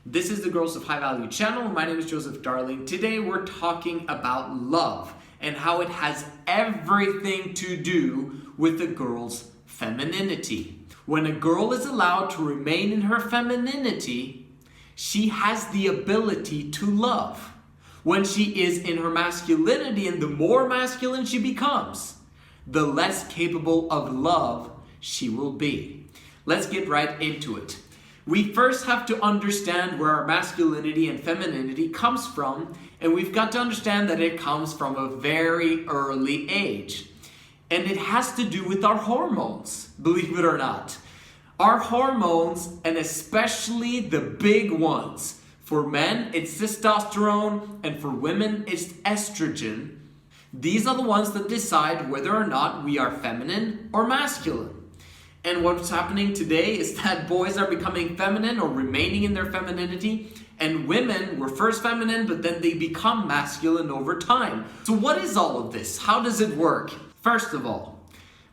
This is the Girls of High Value channel. My name is Joseph Darling. Today we're talking about love and how it has everything to do with a girl's femininity. When a girl is allowed to remain in her femininity, she has the ability to love. When she is in her masculinity, and the more masculine she becomes, the less capable of love she will be. Let's get right into it. We first have to understand where our masculinity and femininity comes from, and we've got to understand that it comes from a very early age. And it has to do with our hormones, believe it or not. Our hormones, and especially the big ones. For men, it's testosterone, and for women, it's estrogen. These are the ones that decide whether or not we are feminine or masculine. And what's happening today is that boys are becoming feminine or remaining in their femininity, and women were first feminine, but then they become masculine over time. So what is all of this? How does it work? First of all,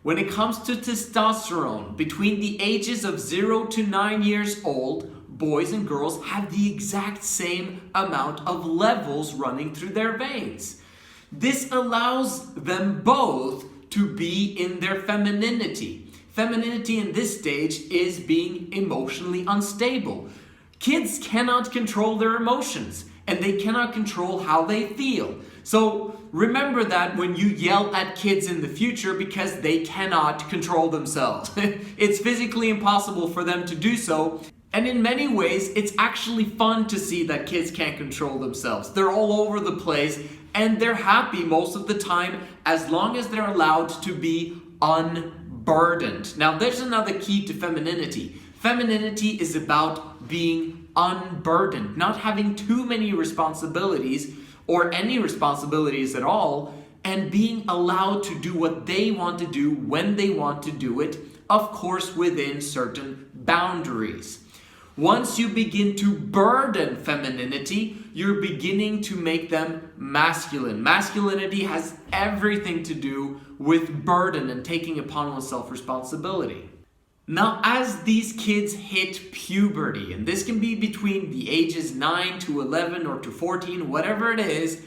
when it comes to testosterone, between the ages of 0 to 9 years old, boys and girls have the exact same amount of levels running through their veins. This allows them both to be in their femininity. Femininity in this stage is being emotionally unstable. Kids cannot control their emotions, and they cannot control how they feel. So remember that when you yell at kids in the future, because they cannot control themselves. It's physically impossible for them to do so. And in many ways, it's actually fun to see that kids can't control themselves. They're all over the place, and they're happy most of the time as long as they're allowed to be unburdened. Now, there's another key to femininity. Femininity is about being unburdened, not having too many responsibilities or any responsibilities at all, and being allowed to do what they want to do when they want to do it, of course within certain boundaries. Once you begin to burden femininity, you're beginning to make them masculine. Masculinity has everything to do with burden and taking upon oneself responsibility. Now, as these kids hit puberty, and this can be between the ages 9 to 11 or to 14, whatever it is,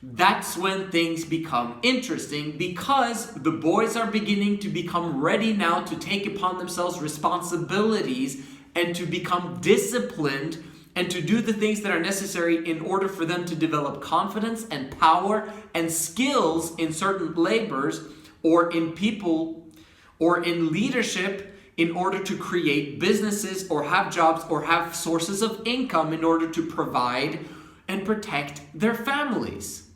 that's when things become interesting, because the boys are beginning to become ready now to take upon themselves responsibilities and to become disciplined and to do the things that are necessary in order for them to develop confidence and power and skills in certain labors or in people or in leadership, in order to create businesses or have jobs or have sources of income in order to provide and protect their families.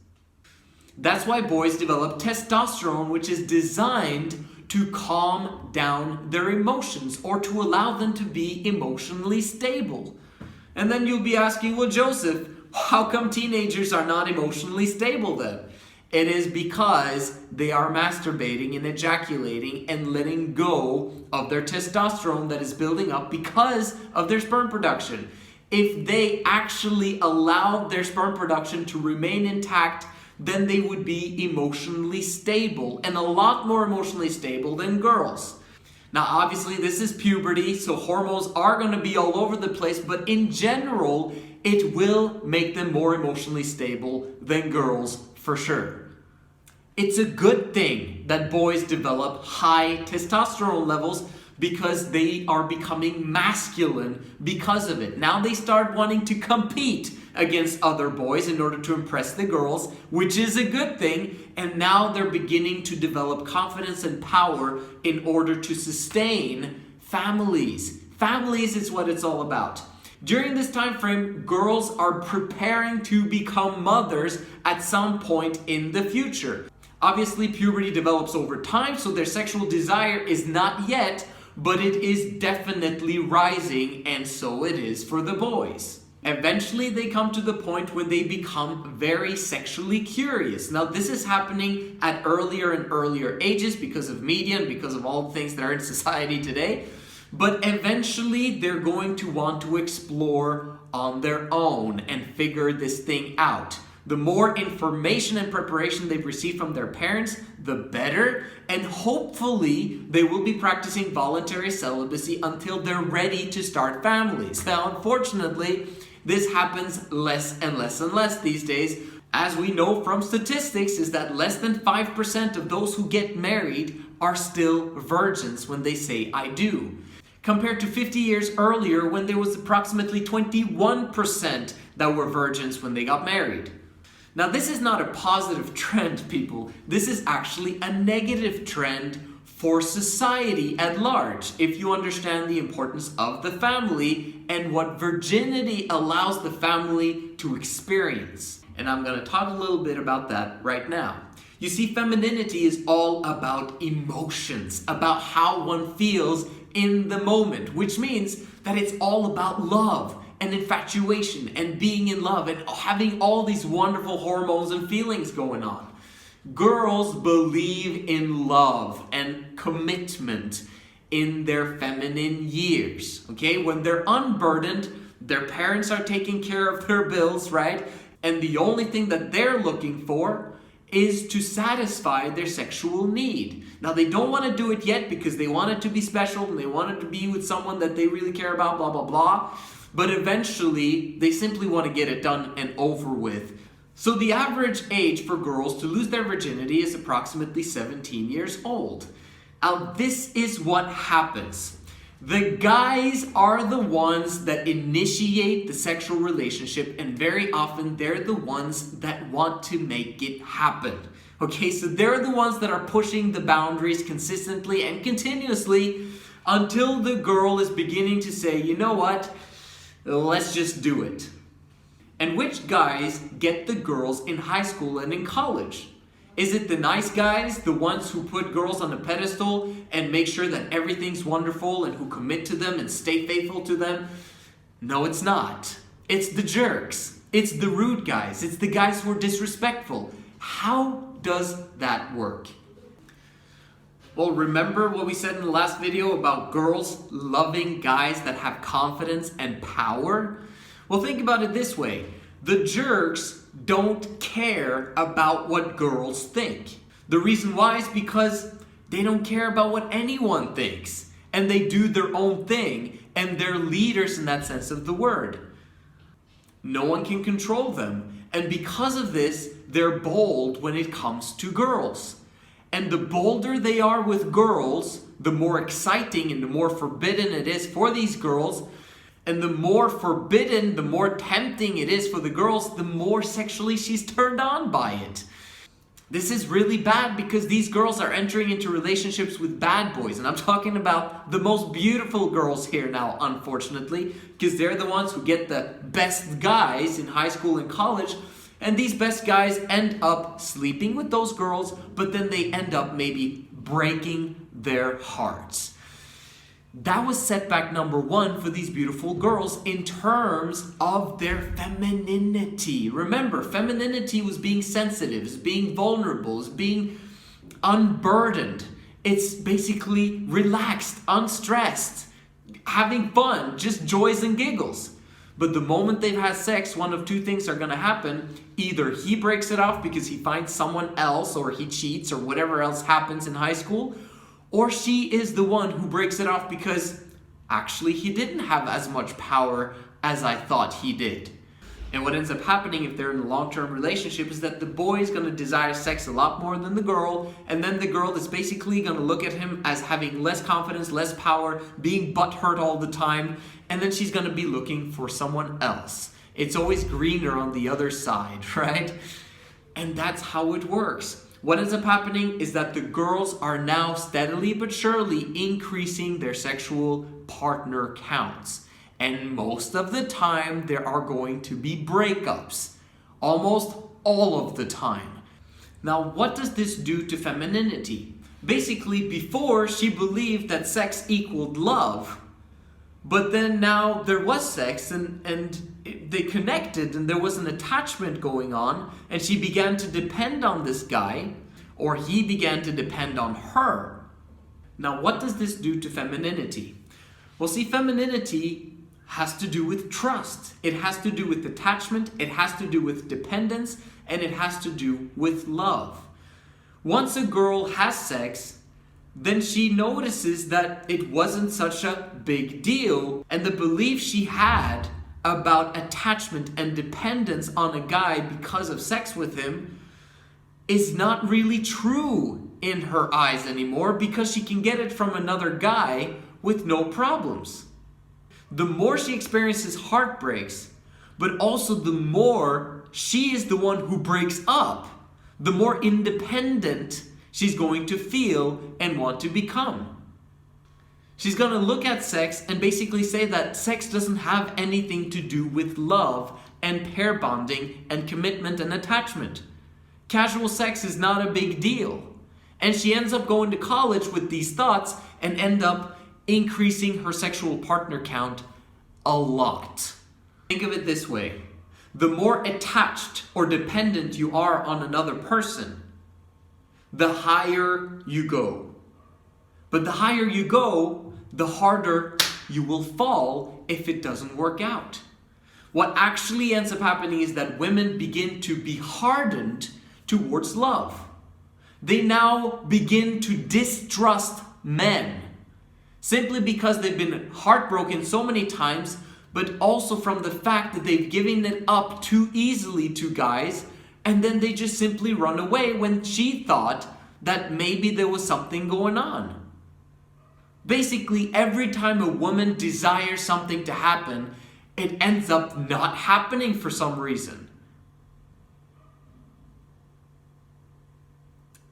That's why boys develop testosterone, which is designed to calm down their emotions or to allow them to be emotionally stable. And then you'll be asking, well, Joseph, how come teenagers are not emotionally stable then? It is because they are masturbating and ejaculating and letting go of their testosterone that is building up because of their sperm production. If they actually allowed their sperm production to remain intact, then they would be emotionally stable, and a lot more emotionally stable than girls. Now, obviously, this is puberty, so hormones are going to be all over the place, but in general, it will make them more emotionally stable than girls, for sure. It's a good thing that boys develop high testosterone levels because they are becoming masculine because of it. Now they start wanting to compete against other boys in order to impress the girls, which is a good thing. And now they're beginning to develop confidence and power in order to sustain families. Families is what it's all about. During this time frame, girls are preparing to become mothers at some point in the future. Obviously, puberty develops over time, so their sexual desire is not yet, but it is definitely rising, and so it is for the boys. Eventually, they come to the point when they become very sexually curious. Now, this is happening at earlier and earlier ages because of media and because of all the things that are in society today. But eventually, they're going to want to explore on their own and figure this thing out. The more information and preparation they've received from their parents, the better. And hopefully, they will be practicing voluntary celibacy until they're ready to start families. Now, unfortunately, This happens less and less and less these days. As we know from statistics, is that less than 5% of those who get married are still virgins when they say I do. Compared to 50 years earlier when there was approximately 21% that were virgins when they got married. Now this is not a positive trend, people. This is actually a negative trend for society at large, if you understand the importance of the family and what virginity allows the family to experience. And I'm going to talk a little bit about that right now. You see, femininity is all about emotions, about how one feels in the moment, which means that it's all about love and infatuation and being in love and having all these wonderful hormones and feelings going on. Girls believe in love and commitment in their feminine years, okay? When they're unburdened, their parents are taking care of their bills, right? And the only thing that they're looking for is to satisfy their sexual need. Now, they don't want to do it yet because they want it to be special and they want it to be with someone that they really care about, blah, blah, blah. But eventually, they simply want to get it done and over with. So the average age for girls to lose their virginity is approximately 17 years old. Now, this is what happens. The guys are the ones that initiate the sexual relationship, and very often they're the ones that want to make it happen. Okay, so they're the ones that are pushing the boundaries consistently and continuously until the girl is beginning to say, you know what, let's just do it. And which guys get the girls in high school and in college? Is it the nice guys, the ones who put girls on a pedestal and make sure that everything's wonderful and who commit to them and stay faithful to them? No, it's not. It's the jerks. It's the rude guys. It's the guys who are disrespectful. How does that work? Well, remember what we said in the last video about girls loving guys that have confidence and power? Well, think about it this way. The jerks don't care about what girls think. The reason why is because they don't care about what anyone thinks. And they do their own thing. And they're leaders in that sense of the word. No one can control them. And because of this, they're bold when it comes to girls. And the bolder they are with girls, the more exciting and the more forbidden it is for these girls. And the more forbidden, the more tempting it is for the girls, the more sexually she's turned on by it. This is really bad because these girls are entering into relationships with bad boys. And I'm talking about the most beautiful girls here now, unfortunately, because they're the ones who get the best guys in high school and college. And these best guys end up sleeping with those girls, but then they end up maybe breaking their hearts. That was setback number one for these beautiful girls in terms of their femininity. Remember, femininity was being sensitive, is being vulnerable, is being unburdened. It's basically relaxed, unstressed, having fun, just joys and giggles. But the moment they've had sex, one of two things are going to happen. Either he breaks it off because he finds someone else, or he cheats, or whatever else happens in high school, or she is the one who breaks it off because actually he didn't have as much power as I thought he did. And what ends up happening if they're in a long-term relationship is that the boy is going to desire sex a lot more than the girl, and then the girl is basically going to look at him as having less confidence, less power, being butthurt all the time, and then she's going to be looking for someone else. It's always greener on the other side, right? And that's how it works. What ends up happening is that the girls are now steadily but surely increasing their sexual partner counts. And most of the time, there are going to be breakups. Almost all of the time. Now, what does this do to femininity? Basically, before, she believed that sex equaled love. But then now there was sex and they connected and there was an attachment going on, and she began to depend on this guy, or he began to depend on her. Now, what does this do to femininity? Well, see, femininity has to do with trust. It has to do with attachment, it has to do with dependence, and it has to do with love. Once a girl has sex, then she notices that it wasn't such a big deal, and the belief she had about attachment and dependence on a guy because of sex with him is not really true in her eyes anymore, because she can get it from another guy with no problems. The more she experiences heartbreaks, but also the more she is the one who breaks up, the more independent she's going to feel and want to become. She's going to look at sex and basically say that sex doesn't have anything to do with love and pair bonding and commitment and attachment. Casual sex is not a big deal. And she ends up going to college with these thoughts and end up increasing her sexual partner count a lot. Think of it this way. The more attached or dependent you are on another person, the higher you go. But the higher you go, the harder you will fall if it doesn't work out. What actually ends up happening is that women begin to be hardened towards love. They now begin to distrust men, simply because they've been heartbroken so many times, but also from the fact that they've given it up too easily to guys, and then they just simply run away when she thought that maybe there was something going on. Basically, every time a woman desires something to happen, it ends up not happening for some reason.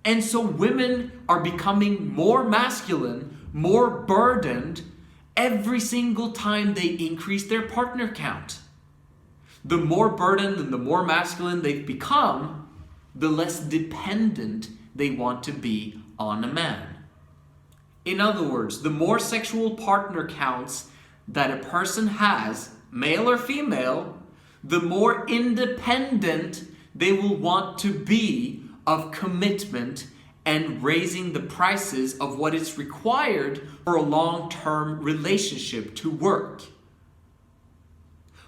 And so women are becoming more masculine, more burdened, every single time they increase their partner count. The more burdened and the more masculine they've become, the less dependent they want to be on a man. In other words, the more sexual partner counts that a person has, male or female, the more independent they will want to be of commitment and raising the prices of what is required for a long-term relationship to work.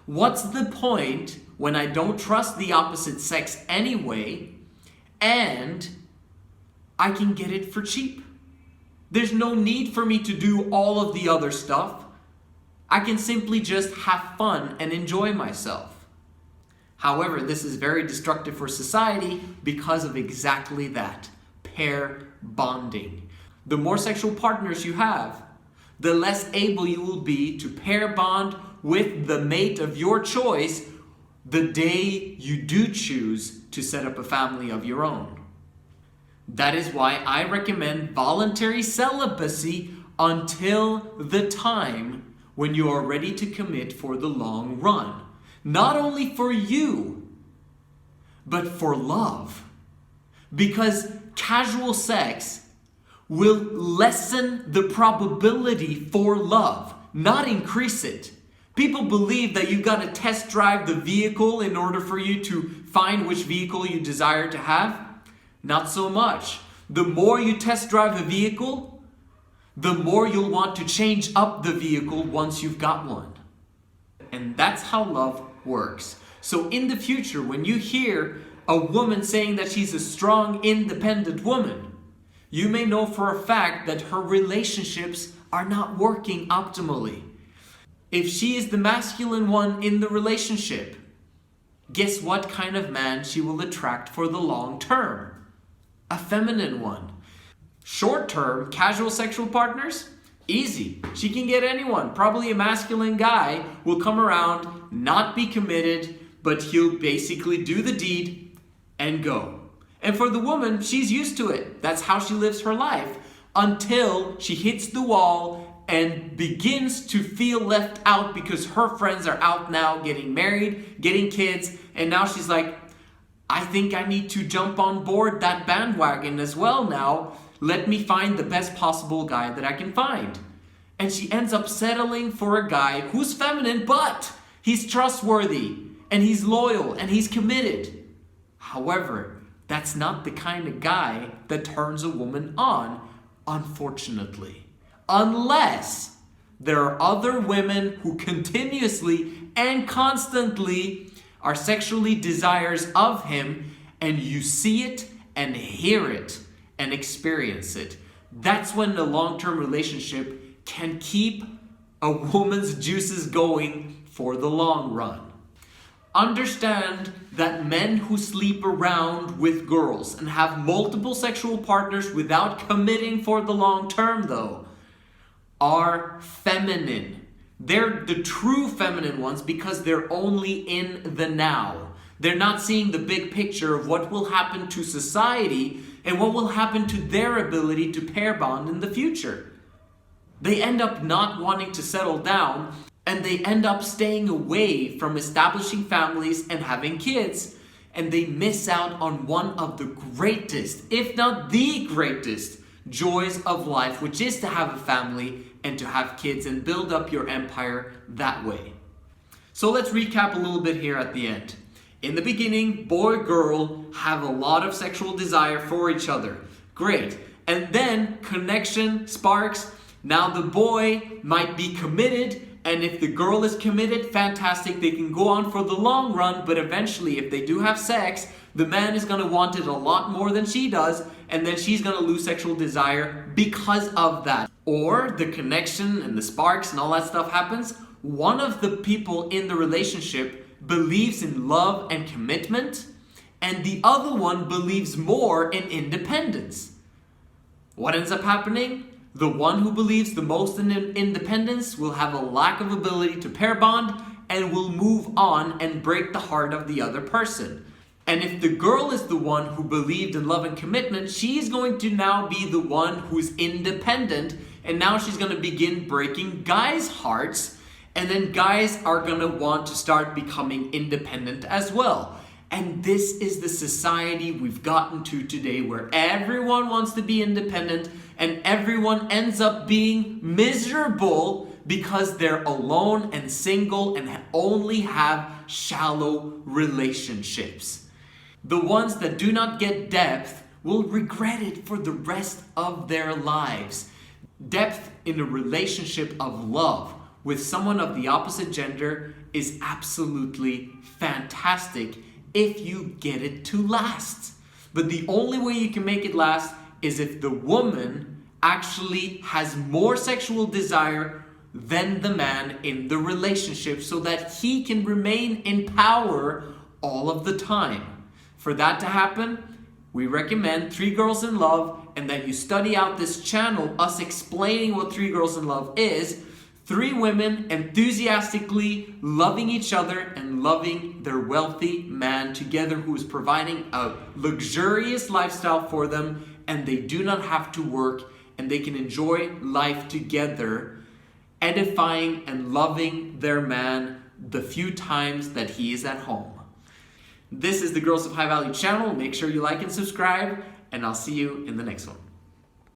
What's the point when I don't trust the opposite sex anyway, and I can get it for cheap? There's no need for me to do all of the other stuff. I can simply just have fun and enjoy myself. However, this is very destructive for society because of exactly that, pair bonding. The more sexual partners you have, the less able you will be to pair bond with the mate of your choice the day you do choose to set up a family of your own. That is why I recommend voluntary celibacy until the time when you are ready to commit for the long run. Not only for you, but for love. Because casual sex will lessen the probability for love, not increase it. People believe that you've got to test drive the vehicle in order for you to find which vehicle you desire to have. Not so much. The more you test drive a vehicle, the more you'll want to change up the vehicle once you've got one. And that's how love works. So in the future, when you hear a woman saying that she's a strong, independent woman, you may know for a fact that her relationships are not working optimally. If she is the masculine one in the relationship, guess what kind of man she will attract for the long term? A feminine one. Short term, casual sexual partners? Easy. She can get anyone. Probably a masculine guy will come around, not be committed, but he'll basically do the deed and go. And for the woman, she's used to it. That's how she lives her life until she hits the wall and begins to feel left out because her friends are out now getting married, getting kids, and now she's like, I think I need to jump on board that bandwagon as well now. Let me find the best possible guy that I can find. And she ends up settling for a guy who's feminine, but he's trustworthy, and he's loyal, and he's committed. However, that's not the kind of guy that turns a woman on, unfortunately. Unless there are other women who continuously and constantly are sexually desirous of him, and you see it and hear it and experience it. That's when the long-term relationship can keep a woman's juices going for the long run. Understand that men who sleep around with girls and have multiple sexual partners without committing for the long term, though, are feminine. They're the true feminine ones because they're only in the now. They're not seeing the big picture of what will happen to society and what will happen to their ability to pair bond in the future. They end up not wanting to settle down, and they end up staying away from establishing families and having kids. And they miss out on one of the greatest, if not the greatest, joys of life, which is to have a family and to have kids and build up your empire that way. So let's recap a little bit here at the end. In the beginning, boy, girl have a lot of sexual desire for each other. Great. And then connection sparks. Now the boy might be committed, and if the girl is committed, fantastic, they can go on for the long run, but eventually if they do have sex, the man is going to want it a lot more than she does, and then she's going to lose sexual desire because of that. Or the connection and the sparks and all that stuff happens. One of the people in the relationship believes in love and commitment, and the other one believes more in independence. What ends up happening? The one who believes the most in independence will have a lack of ability to pair bond and will move on and break the heart of the other person. And if the girl is the one who believed in love and commitment, she's going to now be the one who's independent, and now she's going to begin breaking guys' hearts, and then guys are going to want to start becoming independent as well. And this is the society we've gotten to today, where everyone wants to be independent and everyone ends up being miserable because they're alone and single and only have shallow relationships. The ones that do not get depth will regret it for the rest of their lives. Depth in a relationship of love with someone of the opposite gender is absolutely fantastic if you get it to last. But the only way you can make it last is if the woman actually has more sexual desire than the man in the relationship, so that he can remain in power all of the time. For that to happen, we recommend 3 Girls in Love, and that you study out this channel, us explaining what 3 Girls in Love is. 3 women enthusiastically loving each other and loving their wealthy man together, who is providing a luxurious lifestyle for them, and they do not have to work, and they can enjoy life together, edifying and loving their man the few times that he is at home. This is the Girls of High Value channel. Make sure you like and subscribe, and I'll see you in the next one.